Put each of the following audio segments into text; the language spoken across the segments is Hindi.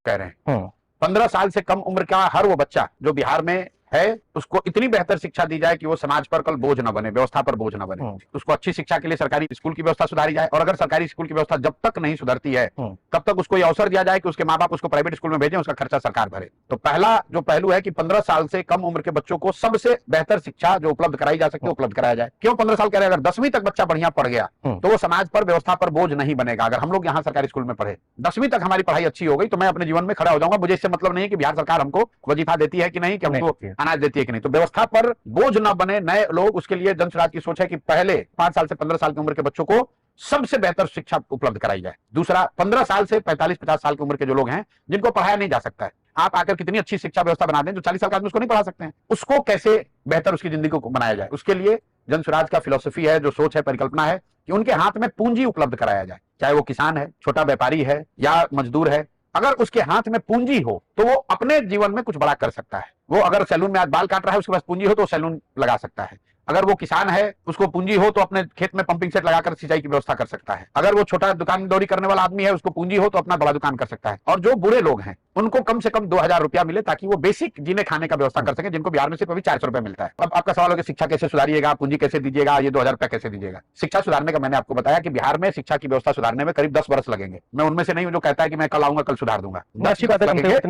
कह रहे हैं। 15 साल से कम उम्र का हर वो बच्चा जो बिहार में है, उसको इतनी बेहतर शिक्षा दी जाए कि वो समाज पर कल बोझ न बने, व्यवस्था पर बोझ न बने। उसको अच्छी शिक्षा के लिए सरकारी स्कूल की व्यवस्था सुधारी जाए, और अगर सरकारी स्कूल की व्यवस्था जब तक नहीं सुधरती है तब तक उसको ये अवसर दिया जाए कि उसके माँ बाप उसको प्राइवेट स्कूल में भेजें, उसका खर्चा सरकार भरे। तो पहला जो पहलू है कि 15 साल से कम उम्र के बच्चों को सबसे बेहतर शिक्षा जो उपलब्ध कराई जा सकती है उपलब्ध कराया जाए। क्यों 15 साल कह रहे हैं? अगर 10वीं तक बच्चा बढ़िया पढ़ गया तो वो समाज पर, व्यवस्था पर बोझ नहीं बनेगा। अगर हम लोग यहाँ सरकारी स्कूल में पढ़े, 10वीं तक हमारी पढ़ाई अच्छी हो गई तो मैं अपने जीवन में खड़ा हो जाऊंगा। मुझे इससे मतलब नहीं है कि बिहार सरकार हमको वजीफा देती है कि नहीं, कि हमको अनाज देती है कि नहीं। तो व्यवस्था पर बोझ न बने नए लोग, उसके लिए जन स्वराज की सोच है कि पहले 5 साल से 15 साल की उम्र के बच्चों को सबसे बेहतर शिक्षा उपलब्ध कराई जाए। दूसरा, 15 साल से 45-50 साल की उम्र के जो लोग हैं जिनको पढ़ाया नहीं जा सकता है, आप आकर कितनी अच्छी शिक्षा व्यवस्था बना दें, जो 40 साल का आदमी उसको नहीं पढ़ा सकते हैं, उसको कैसे बेहतर उसकी जिंदगी को बनाया जाए। उसके लिए जन स्वराज का फिलॉसफी है, जो सोच है, परिकल्पना है कि उनके हाथ में पूंजी उपलब्ध कराया जाए। चाहे वो किसान है, छोटा व्यापारी है या मजदूर है, अगर उसके हाथ में पूंजी हो तो वो अपने जीवन में कुछ बड़ा कर सकता है। वो अगर सैलून में आज बाल काट रहा है, उसके पास पूंजी हो तो सैलून लगा सकता है। अगर वो किसान है, उसको पूंजी हो तो अपने खेत में पंपिंग सेट लगाकर सिंचाई की व्यवस्था कर सकता है। अगर वो छोटा दुकानदौरी करने वाला आदमी है, उसको पूंजी हो तो अपना बड़ा दुकान कर सकता है। और जो बुरे लोग हैं उनको कम से कम 2000 रुपया मिले ताकि वो बेसिक जीने खाने का व्यवस्था कर सके, जिनको बिहार में सिर्फ अभी 400 रुपया मिलता है। अब आपका सवाल हो कि शिक्षा कैसे सुधारिएगा, पूंजी कैसे दीजिएगा, ये 2000 रुपया कैसे दीजिएगा। शिक्षा सुधारने का मैंने आपको बताया कि बिहार में शिक्षा की व्यवस्था सुधारने में करीब 10 वर्ष लगेंगे। मैं उनमें से नहीं हूं जो कहता है कि मैं कल आऊंगा कल सुधार दूंगा। 10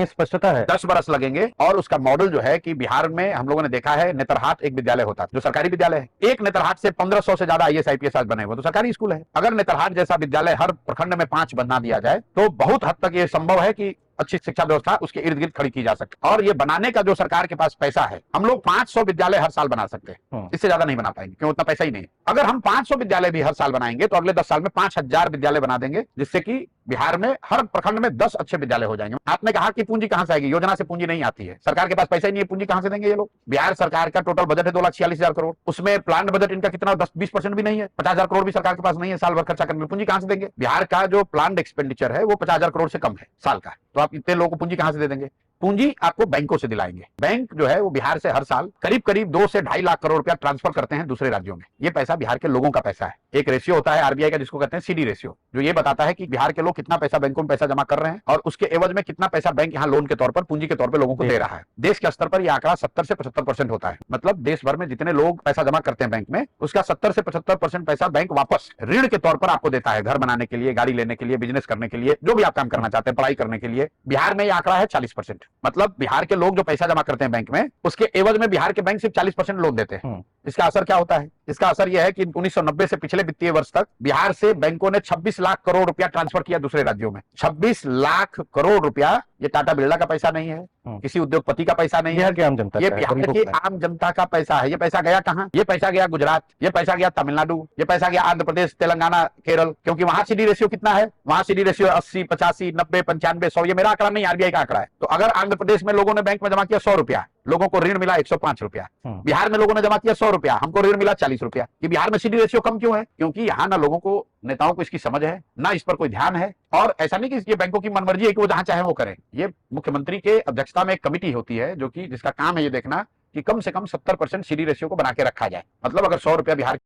स्पष्टता है, 10 वर्ष लगेंगे। और उसका मॉडल जो है कि बिहार में हम लोगों ने देखा है, नेतरहाट एक विद्यालय होता है जो सरकारी विद्यालय है। एक नेतरहाट से 1500 से ज्यादा IAS IPS आज बने हुए तो सरकारी स्कूल है। अगर नेतरहाट जैसा विद्यालय हर प्रखंड में 5 बना दिया जाए तो बहुत हद तक ये संभव है कि अच्छी शिक्षा व्यवस्था उसके इर्द गिर्द खड़ी की जा सकती। और ये बनाने का जो सरकार के पास पैसा है, हम लोग 500 विद्यालय हर साल बना सकते हैं, इससे ज्यादा नहीं बना पाएंगे, क्यों? उतना पैसा ही नहीं है। अगर हम 500 विद्यालय भी हर साल बनाएंगे तो अगले 10 साल में 5000 विद्यालय बना देंगे, जिससे कि बिहार में हर प्रखंड में 10 अच्छे विद्यालय हो जाएंगे। आपने कहा कि पूंजी कहां से आएगी? योजना से पूंजी नहीं आती है, सरकार के पास पैसा ही नहीं है, पूंजी कहां से देंगे ये लोग? बिहार सरकार का टोटल बजट है 2,46,000 करोड़, उसमें प्लान बजट इनका कितना 10-20% भी नहीं है। 50,000 करोड़ भी सरकार के पास नहीं है साल भर खर्चा करने में, पूंजी कहां से देंगे? बिहार का जो प्लान एक्सपेंडिचर है वो 50,000 करोड़ से कम है साल का, तो आप इतने लोगों को पूंजी कहां से दे देंगे? पूंजी आपको बैंकों से दिलाएंगे। बैंक जो है वो बिहार से हर साल करीब करीब 2 से 2.5 लाख करोड़ रुपया ट्रांसफर करते हैं दूसरे राज्यों में। ये पैसा बिहार के लोगों का पैसा है। एक रेशियो होता है RBI का जिसको कहते हैं CD रेशियो, जो ये बताता है कि बिहार के लोग कितना पैसा बैंकों में पैसा जमा कर रहे हैं और उसके एवज में कितना पैसा बैंक यहाँ लोन के तौर पर, पूंजी के तौर पर लोगों को दे रहा है। देश के स्तर पर यह आंकड़ा 70 से 75% होता है। मतलब देश भर में जितने लोग पैसा जमा करते हैं बैंक में, उसका 70 से 75% पैसा बैंक वापस ऋण के तौर पर आपको देता है, घर बनाने के लिए, गाड़ी लेने के लिए, बिजनेस करने के लिए, जो भी आप काम करना चाहते हैं, पढ़ाई करने के लिए। बिहार में यह आंकड़ा है 40%। मतलब बिहार के लोग जो पैसा जमा करते हैं बैंक में, उसके एवज में बिहार के बैंक सिर्फ 40% लोन देते हैं। इसका असर क्या होता है? इसका असर यह है कि 1990 से पिछले वित्तीय वर्ष तक बिहार से बैंकों ने 26 लाख करोड़ रुपया ट्रांसफर किया दूसरे राज्यों में। 26 लाख करोड़ रुपया, ये टाटा बिरला का पैसा नहीं है, किसी उद्योगपति का पैसा नहीं है, आम जनता, ये बिहार की आम जनता का पैसा है। ये पैसा गया कहां? ये पैसा गया गुजरात, ये पैसा गया तमिलनाडु, ये पैसा गया आंध्र प्रदेश, तेलंगाना, केरल, क्योंकि वहां CD रेशियो कितना है? वहां CD रेशियो 80, 85, 90, 95, 100। ये मेरा आंकड़ा नहीं, RBI का आंकड़ा है। तो अगर आंध्र प्रदेश में लोगों ने बैंक में जमा किया 100 रुपया, लोगों को ऋण मिला 105 रुपया। बिहार में लोगों ने जमा किया 100 रुपया, हमको ऋण मिला 40 रुपया। ये बिहार में CD रेशियो कम क्यों है? क्योंकि यहाँ ना लोगों को, नेताओं को इसकी समझ है, ना इस पर कोई ध्यान है। और ऐसा नहीं कि ये बैंकों की मनमर्जी है कि वो जहां चाहे वो करें। ये मुख्यमंत्री के अध्यक्षता में एक कमिटी होती है जो कि जिसका काम है ये देखना कि कम से कम 70% CD रेशियो को बना के रखा जाए। मतलब अगर 100 रुपया बिहार